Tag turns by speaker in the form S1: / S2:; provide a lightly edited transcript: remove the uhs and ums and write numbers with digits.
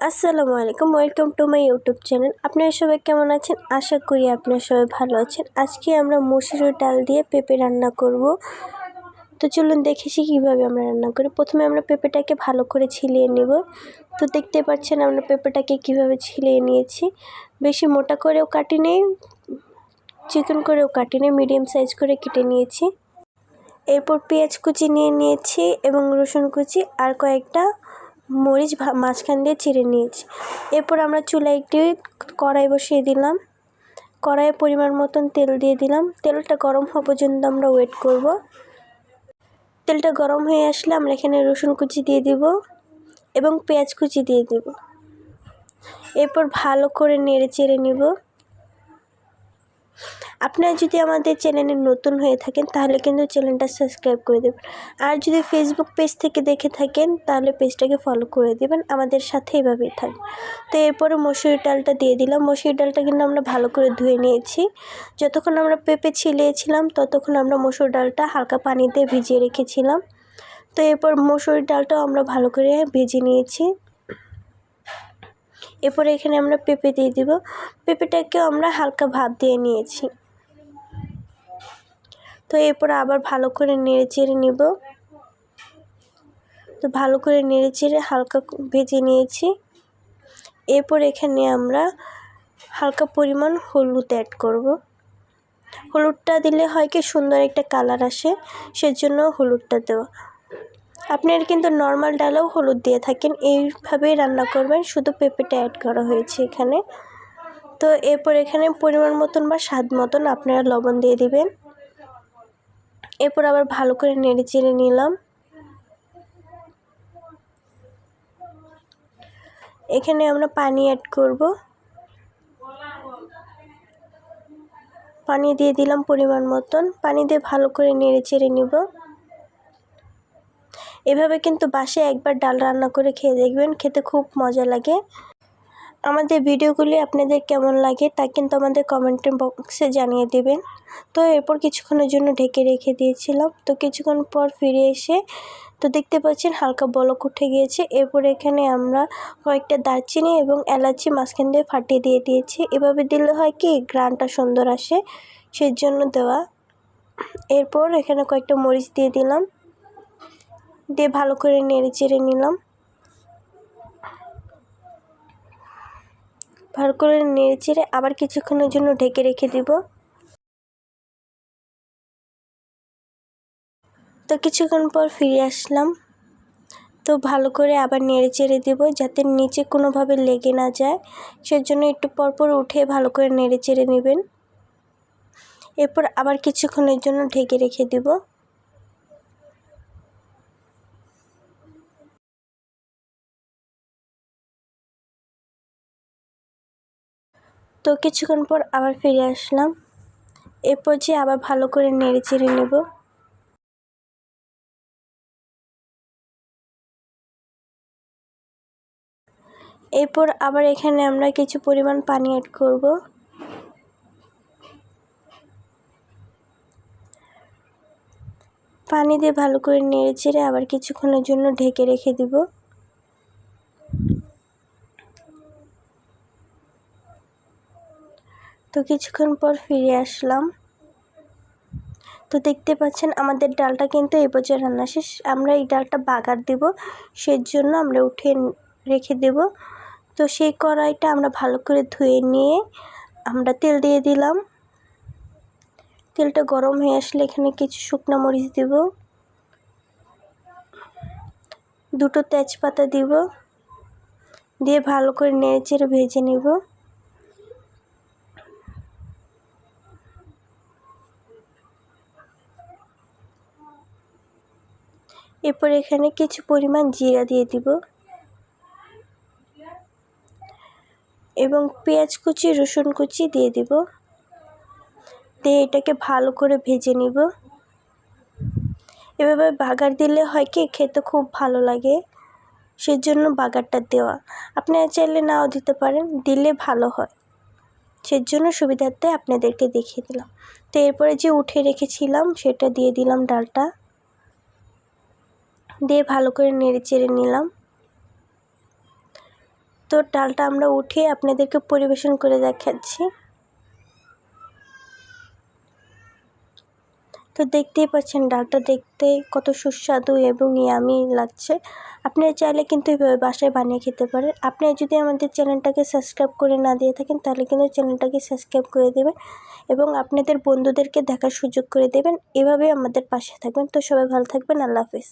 S1: আসসালামু আলাইকুম, welcome to my YouTube channel. আপনারা সবাই কেমন আছেন? আশা করি আপনারা সবাই ভালো আছেন। আজকে আমরা মসুরের ডাল দিয়ে পেঁপে রান্না করব। তো চলুন দেখেছি কীভাবে আমরা রান্না করি। প্রথমে আমরা পেঁপেটাকে ভালো করে ছিলিয়ে নেব। তো দেখতে পাচ্ছেন আমরা পেঁপেটাকে কীভাবে ছিলিয়ে নিয়েছি। বেশি মোটা করেও কাটি নেই, চিকন করেও কাটি নেই, মিডিয়াম সাইজ করে কেটে নিয়েছি। এরপর পেঁয়াজ কুচি নিয়ে নিয়েছি এবং রসুন কুচি আর কয়েকটা মরিচ মাঝখান দিয়ে চিড়ে নিয়েছি। এরপর আমরা চুলায় একটি কড়াই বসিয়ে দিলাম। কড়াইয়ে পরিমাণ মতন তেল দিয়ে দিলাম। তেলটা গরম হওয়া পর্যন্ত আমরা ওয়েট করব। তেলটা গরম হয়ে আসলে আমরা এখানে রসুন কুচি দিয়ে দিব এবং পেঁয়াজ কুচি দিয়ে দিব। এরপর ভালো করে নেড়ে চেড়ে নিব। আপনারা যদি আমাদের চ্যানেলে নতুন হয়ে থাকেন তাহলে কিন্তু চ্যানেলটা সাবস্ক্রাইব করে দেবেন। আর যদি ফেসবুক পেজ থেকে দেখে থাকেন তাহলে পেজটাকে ফলো করে দেবেন, আমাদের সাথে এভাবেই থাকবে। তো এরপরে মসুরির ডালটা দিয়ে দিলাম। মসুরির ডালটা কিন্তু আমরা ভালো করে ধুয়ে নিয়েছি। যতক্ষণ আমরা পেঁপে ছিলিয়েছিলাম ততক্ষণ আমরা মসুর ডালটা হালকা পানিতে ভিজিয়ে রেখেছিলাম। তো এরপর মসুরির ডালটাও আমরা ভালো করে ভেজে নিয়েছি। এরপরে এখানে আমরা পেঁপে দিয়ে দিব। পেঁপেটাকেও আমরা হালকা ভাপ দিয়ে নিয়েছি। তো এরপর আবার ভালো করে নেড়ে চেড়ে নিব। তো ভালো করে নেড়ে চেড়ে হালকা ভেজে নিয়েছি। এরপর এখানে আমরা হালকা পরিমাণ হলুদ অ্যাড করব। হলুদটা দিলে হয় কি সুন্দর একটা কালার আসে, সেজন্য হলুদটা দেওয়া। আপনারা কিন্তু নর্মাল ডালেও হলুদ দিয়ে থাকেন, এইভাবেই রান্না করবেন, শুধু পেঁপেটা অ্যাড করা হয়েছে এখানে। তো এরপর এখানে পরিমাণ মতন বা স্বাদ মতন আপনারা লবণ দিয়ে দিবেন। এরপর আবার ভালো করে নেড়ে চেড়ে নিলাম। এখানে আমরা পানি অ্যাড করব। পানি দিয়ে দিলাম পরিমাণ মতন। পানি দিয়ে ভালো করে নেড়ে চেড়ে নিব। এভাবে কিন্তু বাসায় একবার ডাল রান্না করে খেয়ে দেখবেন, খেতে খুব মজা লাগে। আমাদের ভিডিওগুলি আপনাদের কেমন লাগে তা কিন্তু আমাদের কমেন্টের বক্সে জানিয়ে দেবেন। তো এরপর কিছুক্ষণের জন্য ঢেকে রেখে দিয়েছিলাম। তো কিছুক্ষণ পর ফিরে এসে তো দেখতে পাচ্ছেন হালকা বলক উঠে গিয়েছে। এরপর এখানে আমরা কয়েকটা দারচিনি এবং এলাচি মাঝখান দিয়ে ফাটিয়ে দিয়ে দিয়েছি। এভাবে দিলে হয় কি ঘ্রাণটা সুন্দর আসে, সেই জন্য দেওয়া। এরপর এখানে কয়েকটা মরিচ দিয়ে দিলাম, দিয়ে ভালো করে নেড়ে চেড়ে নিলাম। ভালো করে নেড়ে চেড়ে আবার কিছুক্ষণের জন্য ঢেকে রেখে দিব। তো কিছুক্ষণ পর ফিরে আসলাম। তো ভালো করে আবার নেড়ে চেড়ে দেবো যাতে নিচে কোনোভাবে লেগে না যায়, সেজন্য একটু পরপর উঠে ভালো করে নেড়ে চেড়ে নেবেন। এরপর আবার কিছুক্ষণের জন্য ঢেকে রেখে দেব। তো কিছুক্ষণ পর আবার ফিরে আসলাম। এরপর যে আবার ভালো করে নেড়ে চেড়ে নেব। এরপর আবার এখানে আমরা কিছু পরিমাণ পানি অ্যাড করব। পানি দিয়ে ভালো করে নেড়ে চেড়ে আবার কিছুক্ষণের জন্য ঢেকে রেখে দিব। তো কিছুক্ষণ পর ফিরে আসলাম। তো দেখতে পাচ্ছেন আমাদের ডালটা কিন্তু এই পর্যায়ে রান্না শেষ। আমরা এই ডালটা বাগার দেব, সেজন্য আমরা উঠিয়ে রেখে দেব। তো সেই কড়াইটা আমরা ভালো করে ধুয়ে নিয়ে আমরা তেল দিয়ে দিলাম। তেলটা গরম হয়ে আসলে এখানে কিছু শুকনো মরিচ দেব, দুটো তেজপাতা দিব, দিয়ে ভালো করে নেড়ে চেড়ে ভেজে নেব। এরপর এখানে কিছু পরিমাণ জিরা দিয়ে দিব এবং পেঁয়াজ কুচি রসুন কুচি দিয়ে দিব, দিয়ে এটাকে ভালো করে ভেজে নিব। এভাবে বাগার দিলে হয় কি খেতে খুব ভালো লাগে, সেজন্য বাগারটা দেওয়া। আপনারা চাইলে নাও দিতে পারেন, দিলে ভালো হয়, সেজন্য সুবিধার্থে আপনাদেরকে দেখিয়ে দিলাম। তো এরপরে যে উঠে রেখেছিলাম সেটা দিয়ে দিলাম ডালটা, দিয়ে ভালো করে নেড়ে চেড়ে নিলাম। তো ডালটা আমরা উঠিয়ে আপনাদেরকে পরিবেশন করে দেখাচ্ছি। তো দেখতেই পাচ্ছেন ডালটা দেখতে কত সুস্বাদু এবং ইয়ামি লাগছে। আপনারা চাইলে কিন্তু এভাবে বাসায় বানিয়ে খেতে পারেন। আপনারা যদি আমাদের চ্যানেলটাকে সাবস্ক্রাইব করে না দিয়ে থাকেন তাহলে কিন্তু চ্যানেলটাকে সাবস্ক্রাইব করে দেবেন এবং আপনাদের বন্ধুদেরকে দেখার সুযোগ করে দেবেন। এভাবে আমাদের পাশে থাকবেন। তো সবাই ভালো থাকবেন। আল্লাহ হাফিজ।